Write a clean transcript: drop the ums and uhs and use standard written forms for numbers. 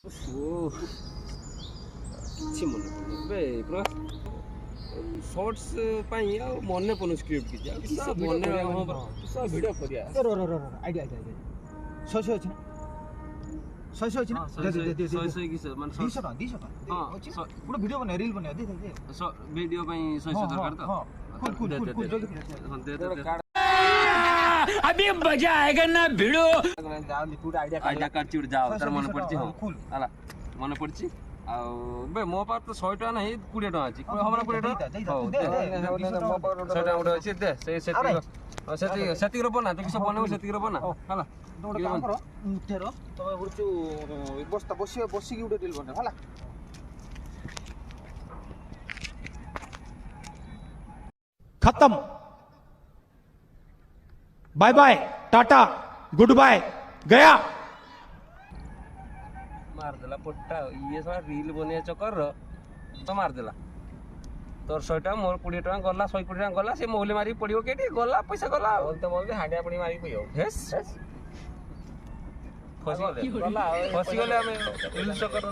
କିଛି ମନେ ପଡୁନି ଏବେ ପୁରା ଶର୍ଟସ୍ ପାଇଁ ଆଉ ମନେ ପଡୁନି ସ୍କ୍ରିପ୍ଟ କିଛି ଆଉ କିଛି ମନେ ଭିଡ଼ିଓ କରିବା ଆଇଡିଆ ଶହେ ଅଛି ନା ଶହେ ଅଛି ନା ଶହେ ମାନେ 200 ଟଙ୍କା ଗୋଟେ ଭିଡ଼ିଓ ବନେଇବା ରିଲ୍ ବନେଇବା ଦେ ଭିଡ଼ିଓ ପାଇଁ 100 ଦରକାର ତ अभी मजा आएगा ना भिड़ो आइडिया काटची जाओ तार मन पड़ची हां हला मन पड़ची आ बे मो पास तो 100 टका नहीं 20 टका अछि हमरा 20 टका 100 टका उठे अछि दे सेति रो बना तो किस बने सेति रो बना हला दोड काम करो मुठेरो तमे गुरचु बस्ता बसी की उडे रील बने हला खत्म bye bye tata goodbye गया मार देला पट्टा ये सारा रील बनिया चक्कर तो मार देला तोर 100 टका मोर 20 टका गला 120 टका गला से मोहले मारी पड़ियो केटी गला पैसा गला बोलते बोलते हांडिया पड़ी मारी पइयो हेस फसी गले हमें रील चक्कर